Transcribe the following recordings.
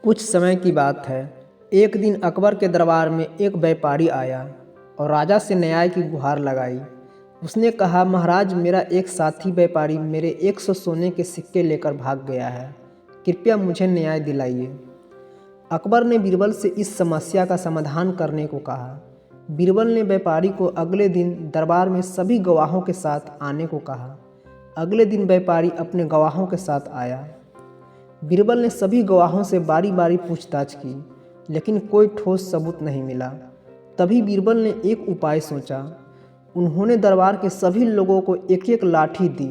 कुछ समय की बात है। एक दिन अकबर के दरबार में एक व्यापारी आया और राजा से न्याय की गुहार लगाई। उसने कहा, महाराज, मेरा एक साथी व्यापारी मेरे 100 सोने के सिक्के लेकर भाग गया है। कृपया मुझे न्याय दिलाइए। अकबर ने बीरबल से इस समस्या का समाधान करने को कहा। बीरबल ने व्यापारी को अगले दिन दरबार में सभी गवाहों के साथ आने को कहा। अगले दिन व्यापारी अपने गवाहों के साथ आया। बीरबल ने सभी गवाहों से बारी बारी पूछताछ की, लेकिन कोई ठोस सबूत नहीं मिला। तभी बीरबल ने एक उपाय सोचा। उन्होंने दरबार के सभी लोगों को एक एक लाठी दी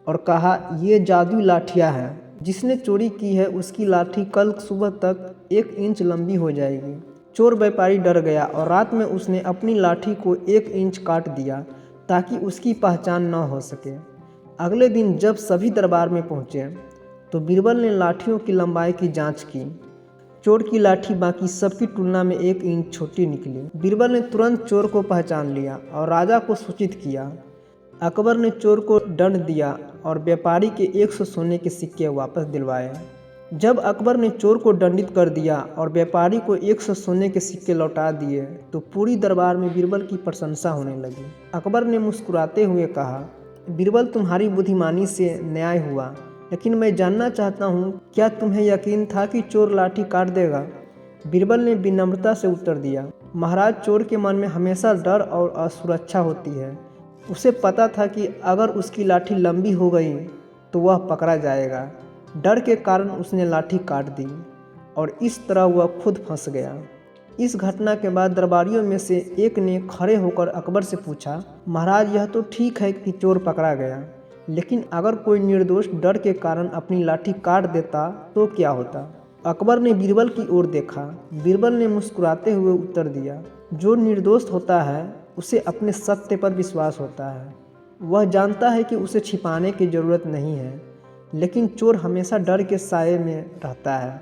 और कहा, ये जादुई लाठियाँ हैं। जिसने चोरी की है उसकी लाठी कल सुबह तक 1 इंच लंबी हो जाएगी। चोर व्यापारी डर गया और रात में उसने अपनी लाठी को 1 इंच काट दिया ताकि उसकी पहचान न हो सके। अगले दिन जब सभी दरबार में पहुँचे तो बीरबल ने लाठियों की लंबाई की जांच की। चोर की लाठी बाकी सबकी तुलना में 1 इंच छोटी निकली। बीरबल ने तुरंत चोर को पहचान लिया और राजा को सूचित किया। अकबर ने चोर को दंड दिया और व्यापारी के 100 सोने के सिक्के वापस दिलवाए। जब अकबर ने चोर को दंडित कर दिया और व्यापारी को 100 सोने के सिक्के लौटा दिए तो पूरी दरबार में बीरबल की प्रशंसा होने लगी। अकबर ने मुस्कुराते हुए कहा, बीरबल, तुम्हारी बुद्धिमानी से न्याय हुआ, लेकिन मैं जानना चाहता हूँ, क्या तुम्हें यकीन था कि चोर लाठी काट देगा? बीरबल ने विनम्रता से उत्तर दिया, महाराज, चोर के मन में हमेशा डर और असुरक्षा होती है। उसे पता था कि अगर उसकी लाठी लंबी हो गई तो वह पकड़ा जाएगा। डर के कारण उसने लाठी काट दी और इस तरह वह खुद फंस गया। इस घटना के बाद दरबारियों में से एक ने खड़े होकर अकबर से पूछा, महाराज, यह तो ठीक है कि चोर पकड़ा गया, लेकिन अगर कोई निर्दोष डर के कारण अपनी लाठी काट देता तो क्या होता? अकबर ने बीरबल की ओर देखा। बीरबल ने मुस्कुराते हुए उत्तर दिया, जो निर्दोष होता है उसे अपने सत्य पर विश्वास होता है। वह जानता है कि उसे छिपाने की जरूरत नहीं है, लेकिन चोर हमेशा डर के साए में रहता है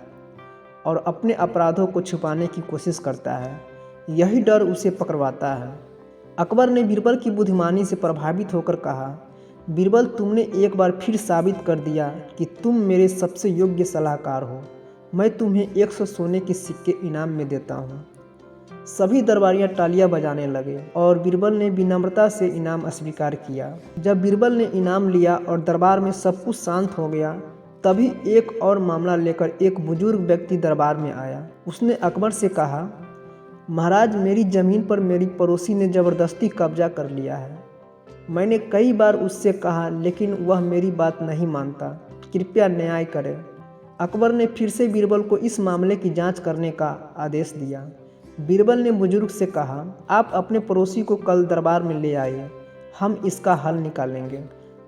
और अपने अपराधों को छुपाने की कोशिश करता है। यही डर उसे पकड़वाता है। अकबर ने बीरबल की बुद्धिमानी से प्रभावित होकर कहा, बीरबल, तुमने एक बार फिर साबित कर दिया कि तुम मेरे सबसे योग्य सलाहकार हो। मैं तुम्हें 100 सोने के सिक्के इनाम में देता हूँ। सभी दरबारियां तालियां बजाने लगे और बीरबल ने विनम्रता से इनाम स्वीकार किया। जब बीरबल ने इनाम लिया और दरबार में सब कुछ शांत हो गया, तभी एक और मामला लेकर एक बुजुर्ग व्यक्ति दरबार में आया। उसने अकबर से कहा, महाराज, मेरी ज़मीन पर मेरी पड़ोसी ने ज़बरदस्ती कब्जा कर लिया है। मैंने कई बार उससे कहा, लेकिन वह मेरी बात नहीं मानता। कृपया न्याय करें। अकबर ने फिर से बीरबल को इस मामले की जांच करने का आदेश दिया। बीरबल ने बुजुर्ग से कहा, आप अपने पड़ोसी को कल दरबार में ले आइए, हम इसका हल निकालेंगे।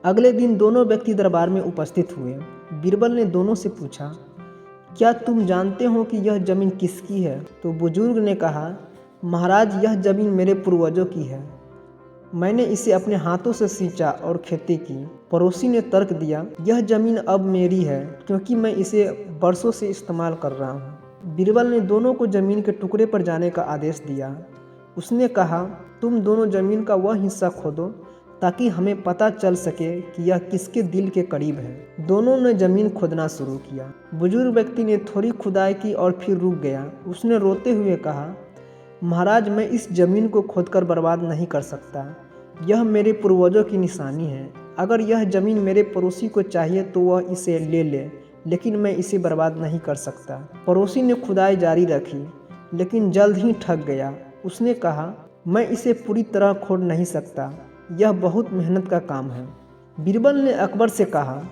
अगले दिन दोनों व्यक्ति दरबार में उपस्थित हुए। बीरबल ने दोनों से पूछा, क्या तुम जानते हो कि यह ज़मीन किसकी है? तो बुजुर्ग ने कहा, महाराज, यह ज़मीन मेरे पूर्वजों की है। मैंने इसे अपने हाथों से सींचा और खेती की। पड़ोसी ने तर्क दिया, यह ज़मीन अब मेरी है क्योंकि मैं इसे बरसों से इस्तेमाल कर रहा हूँ। बीरबल ने दोनों को ज़मीन के टुकड़े पर जाने का आदेश दिया। उसने कहा, तुम दोनों ज़मीन का वह हिस्सा खोदो ताकि हमें पता चल सके कि यह किसके दिल के करीब है। दोनों ने ज़मीन खोदना शुरू किया। बुजुर्ग व्यक्ति ने थोड़ी खुदाई की और फिर रुक गया। उसने रोते हुए कहा, महाराज, मैं इस ज़मीन को खोदकर बर्बाद नहीं कर सकता। यह मेरे पूर्वजों की निशानी है। अगर यह ज़मीन मेरे पड़ोसी को चाहिए तो वह इसे ले ले, लेकिन मैं इसे बर्बाद नहीं कर सकता। पड़ोसी ने खुदाई जारी रखी, लेकिन जल्द ही थक गया। उसने कहा, मैं इसे पूरी तरह खोद नहीं सकता, यह बहुत मेहनत का काम है। बीरबल ने अकबर से कहा,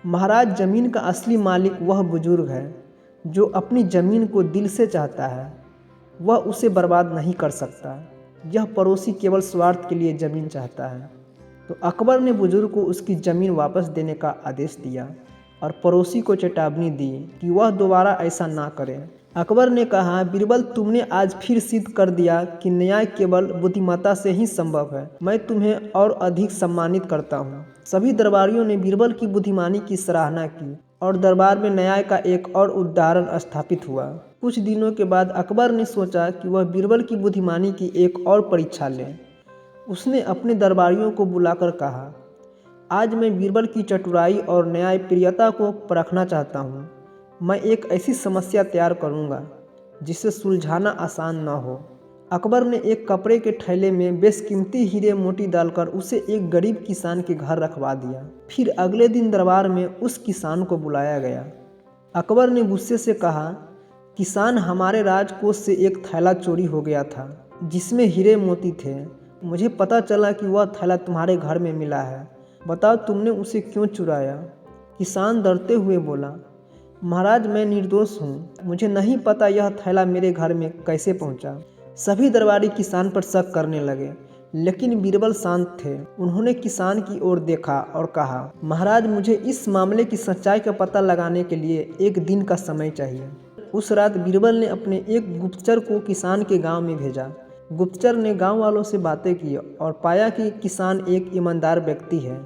महाराज, ज़मीन का असली मालिक वह बुजुर्ग है जो अपनी ज़मीन को दिल से चाहता है। वह उसे बर्बाद नहीं कर सकता। यह पड़ोसी केवल स्वार्थ के लिए ज़मीन चाहता है। तो अकबर ने बुजुर्ग को उसकी ज़मीन वापस देने का आदेश दिया और पड़ोसी को चेतावनी दी कि वह दोबारा ऐसा ना करे। अकबर ने कहा, बीरबल, तुमने आज फिर सिद्ध कर दिया कि न्याय केवल बुद्धिमत्ता से ही संभव है। मैं तुम्हें और अधिक सम्मानित करता हूँ। सभी दरबारियों ने बीरबल की बुद्धिमानी की सराहना की और दरबार में न्याय का एक और उदाहरण स्थापित हुआ। कुछ दिनों के बाद अकबर ने सोचा कि वह बीरबल की बुद्धिमानी की एक और परीक्षा ले। उसने अपने दरबारियों को बुलाकर कहा, आज मैं बीरबल की चतुराई और न्यायप्रियता को परखना चाहता हूँ। मैं एक ऐसी समस्या तैयार करूँगा जिसे सुलझाना आसान न हो। अकबर ने एक कपड़े के थैले में बेशकीमती हीरे मोती डालकर उसे एक गरीब किसान के घर रखवा दिया। फिर अगले दिन दरबार में उस किसान को बुलाया गया। अकबर ने गुस्से से कहा, किसान, हमारे राजकोष से एक थैला चोरी हो गया था जिसमें हीरे मोती थे। मुझे पता चला कि वह थैला तुम्हारे घर में मिला है। बताओ तुमने उसे क्यों चुराया? किसान डरते हुए बोला, महाराज, मैं निर्दोष हूँ। मुझे नहीं पता यह थैला मेरे घर में कैसे पहुँचा। सभी दरबारी किसान पर शक करने लगे, लेकिन बीरबल शांत थे। उन्होंने किसान की ओर देखा और कहा, महाराज, मुझे इस मामले की सच्चाई का पता लगाने के लिए एक दिन का समय चाहिए। उस रात बीरबल ने अपने एक गुप्तचर को किसान के गांव में भेजा। गुप्तचर ने गांव वालों से बातें की और पाया कि किसान एक ईमानदार व्यक्ति है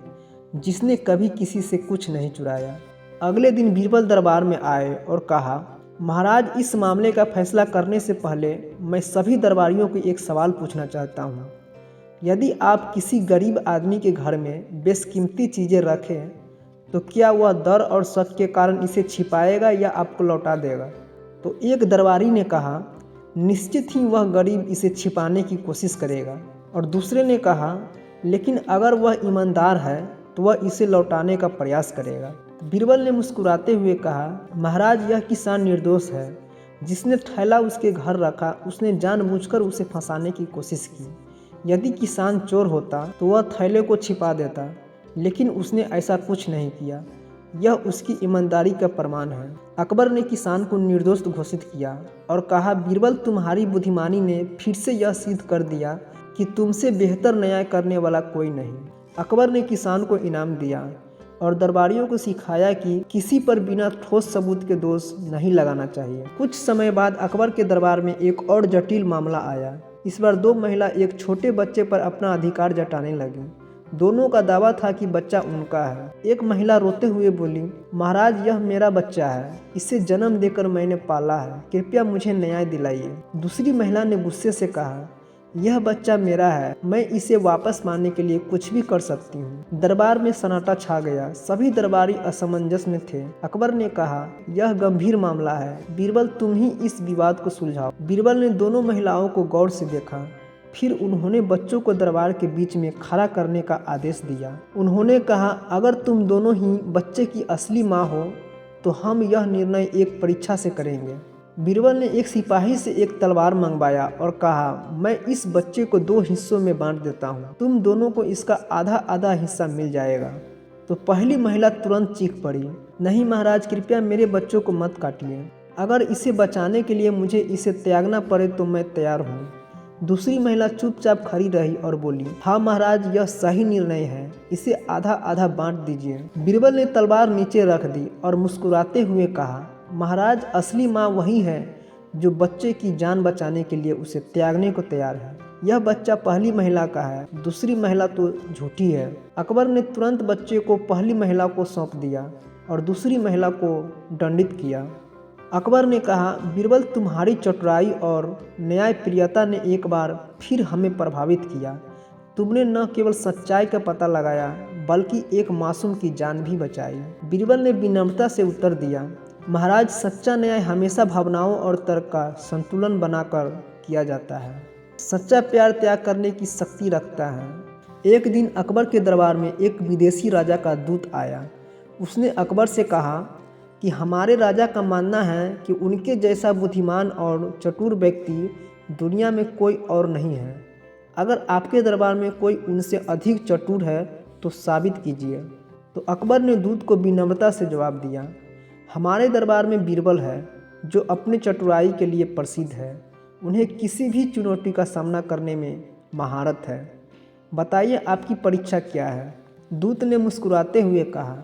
जिसने कभी किसी से कुछ नहीं चुराया। अगले दिन बीरबल दरबार में आए और कहा, महाराज, इस मामले का फैसला करने से पहले मैं सभी दरबारियों को एक सवाल पूछना चाहता हूँ। यदि आप किसी गरीब आदमी के घर में बेशकीमती चीज़ें रखें तो क्या वह डर और शक के कारण इसे छिपाएगा या आपको लौटा देगा? तो एक दरबारी ने कहा, निश्चित ही वह गरीब इसे छिपाने की कोशिश करेगा। और दूसरे ने कहा, लेकिन अगर वह ईमानदार है तो वह इसे लौटाने का प्रयास करेगा। बीरबल ने मुस्कुराते हुए कहा, महाराज, यह किसान निर्दोष है। जिसने थैला उसके घर रखा उसने जानबूझकर उसे फंसाने की कोशिश की। यदि किसान चोर होता तो वह थैले को छिपा देता, लेकिन उसने ऐसा कुछ नहीं किया। यह उसकी ईमानदारी का प्रमाण है। अकबर ने किसान को निर्दोष घोषित किया और कहा, बीरबल, तुम्हारी बुद्धिमानी ने फिर से यह सिद्ध कर दिया कि तुमसे बेहतर न्याय करने वाला कोई नहीं। अकबर ने किसान को इनाम दिया और दरबारियों को सिखाया कि किसी पर बिना ठोस सबूत के दोष नहीं लगाना चाहिए। कुछ समय बाद अकबर के दरबार में एक और जटिल मामला आया। इस बार दो महिला एक छोटे बच्चे पर अपना अधिकार जताने लगी। दोनों का दावा था कि बच्चा उनका है। एक महिला रोते हुए बोली, महाराज, यह मेरा बच्चा है। इसे जन्म देकर मैंने पाला है। कृपया मुझे न्याय दिलाइए। दूसरी महिला ने गुस्से से कहा, यह बच्चा मेरा है। मैं इसे वापस पाने के लिए कुछ भी कर सकती हूँ। दरबार में सन्नाटा छा गया। सभी दरबारी असमंजस में थे। अकबर ने कहा, यह गंभीर मामला है। बीरबल, तुम ही इस विवाद को सुलझाओ। बीरबल ने दोनों महिलाओं को गौर से देखा। फिर उन्होंने बच्चों को दरबार के बीच में खड़ा करने का आदेश दिया। उन्होंने कहा, अगर तुम दोनों ही बच्चे की असली माँ हो तो हम यह निर्णय एक परीक्षा से करेंगे। बीरबल ने एक सिपाही से एक तलवार मंगवाया और कहा, मैं इस बच्चे को दो हिस्सों में बांट देता हूँ। तुम दोनों को इसका आधा आधा हिस्सा मिल जाएगा। तो पहली महिला तुरंत चीख पड़ी, नहीं महाराज, कृपया मेरे बच्चों को मत काटिए। अगर इसे बचाने के लिए मुझे इसे त्यागना पड़े तो मैं तैयार हूँ। दूसरी महिला चुपचाप खड़ी रही और बोली, हाँ महाराज, यह सही निर्णय है। इसे आधा आधा बांट दीजिए। बीरबल ने तलवार नीचे रख दी और मुस्कुराते हुए कहा, महाराज, असली माँ वही है जो बच्चे की जान बचाने के लिए उसे त्यागने को तैयार है। यह बच्चा पहली महिला का है, दूसरी महिला तो झूठी है। अकबर ने तुरंत बच्चे को पहली महिला को सौंप दिया और दूसरी महिला को दंडित किया। अकबर ने कहा, बीरबल, तुम्हारी चतुराई और न्यायप्रियता ने एक बार फिर हमें प्रभावित किया। तुमने न केवल सच्चाई का पता लगाया बल्कि एक मासूम की जान भी बचाई। बीरबल ने विनम्रता से उत्तर दिया, महाराज, सच्चा न्याय हमेशा भावनाओं और तर्क का संतुलन बनाकर किया जाता है। सच्चा प्यार त्याग करने की शक्ति रखता है। एक दिन अकबर के दरबार में एक विदेशी राजा का दूत आया। उसने अकबर से कहा कि हमारे राजा का मानना है कि उनके जैसा बुद्धिमान और चतुर व्यक्ति दुनिया में कोई और नहीं है। अगर आपके दरबार में कोई उनसे अधिक चतुर है तो साबित कीजिए। तो अकबर ने दूत को विनम्रता से जवाब दिया, हमारे दरबार में बीरबल है जो अपनी चतुराई के लिए प्रसिद्ध है। उन्हें किसी भी चुनौती का सामना करने में महारत है। बताइए आपकी परीक्षा क्या है? दूत ने मुस्कुराते हुए कहा,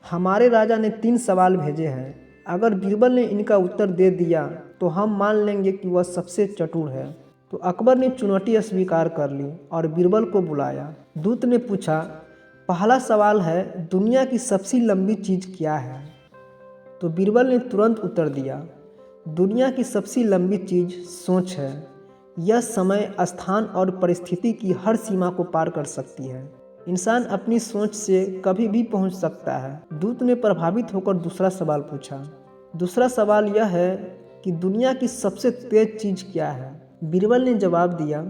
हमारे राजा ने 3 सवाल भेजे हैं। अगर बीरबल ने इनका उत्तर दे दिया तो हम मान लेंगे कि वह सबसे चतुर है। तो अकबर ने चुनौती स्वीकार कर ली और बीरबल को बुलाया। दूत ने पूछा, पहला सवाल है, दुनिया की सबसे लंबी चीज़ क्या है? तो बीरबल ने तुरंत उत्तर दिया, दुनिया की सबसे लंबी चीज़ सोच है। यह समय, स्थान और परिस्थिति की हर सीमा को पार कर सकती है। इंसान अपनी सोच से कभी भी पहुंच सकता है। दूत ने प्रभावित होकर दूसरा सवाल पूछा, दूसरा सवाल यह है कि दुनिया की सबसे तेज चीज़ क्या है? बीरबल ने जवाब दिया,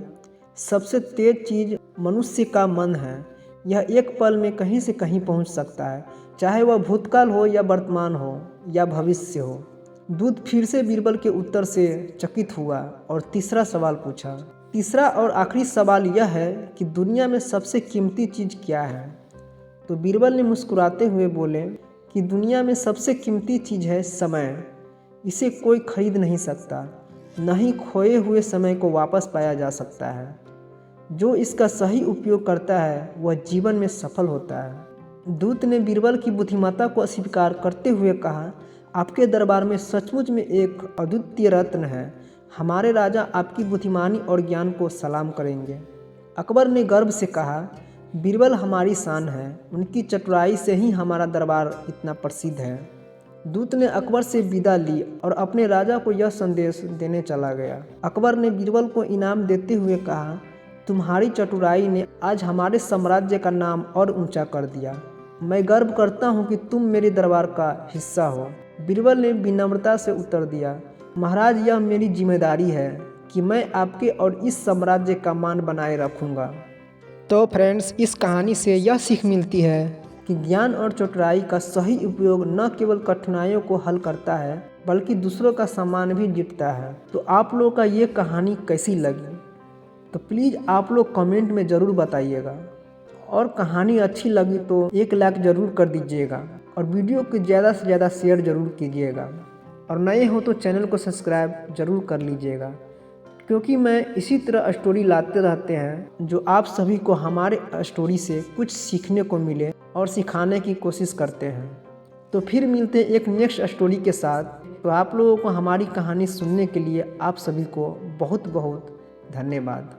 सबसे तेज चीज़ मनुष्य का मन है। यह एक पल में कहीं से कहीं पहुंच सकता है, चाहे वह भूतकाल हो या वर्तमान हो या भविष्य हो। दूत फिर से बीरबल के उत्तर से चकित हुआ और तीसरा सवाल पूछा। तीसरा और आखिरी सवाल यह है कि दुनिया में सबसे कीमती चीज़ क्या है? तो बीरबल ने मुस्कुराते हुए बोले कि दुनिया में सबसे कीमती चीज़ है समय। इसे कोई खरीद नहीं सकता, न ही खोए हुए समय को वापस पाया जा सकता है। जो इसका सही उपयोग करता है वह जीवन में सफल होता है। दूत ने बीरबल की बुद्धिमत्ता को अस्वीकार करते हुए कहा, आपके दरबार में सचमुच में एक अद्वितीय रत्न है। हमारे राजा आपकी बुद्धिमानी और ज्ञान को सलाम करेंगे। अकबर ने गर्व से कहा, बीरबल हमारी शान है, उनकी चतुराई से ही हमारा दरबार इतना प्रसिद्ध है। दूत ने अकबर से विदा ली और अपने राजा को यह संदेश देने चला गया। अकबर ने बीरबल को इनाम देते हुए कहा, तुम्हारी चतुराई ने आज हमारे साम्राज्य का नाम और ऊंचा कर दिया। मैं गर्व करता हूँ कि तुम मेरे दरबार का हिस्सा हो। बीरबल ने विनम्रता से उत्तर दिया, महाराज यह मेरी जिम्मेदारी है कि मैं आपके और इस साम्राज्य का मान बनाए रखूँगा। तो फ्रेंड्स, इस कहानी से यह सीख मिलती है कि ज्ञान और चतुराई का सही उपयोग न केवल कठिनाइयों को हल करता है बल्कि दूसरों का सम्मान भी जीतता है। तो आप लोगों का ये कहानी कैसी लगी? तो प्लीज़ आप लोग कमेंट में ज़रूर बताइएगा, और कहानी अच्छी लगी तो एक लाइक ज़रूर कर दीजिएगा और वीडियो को ज़्यादा से ज़्यादा शेयर ज़रूर कीजिएगा, और नए हो तो चैनल को सब्सक्राइब ज़रूर कर लीजिएगा, क्योंकि मैं इसी तरह स्टोरी लाते रहते हैं जो आप सभी को हमारे स्टोरी से कुछ सीखने को मिले और सिखाने की कोशिश करते हैं। तो फिर मिलते हैं एक नेक्स्ट स्टोरी के साथ। तो आप लोगों को हमारी कहानी सुनने के लिए आप सभी को बहुत बहुत धन्यवाद।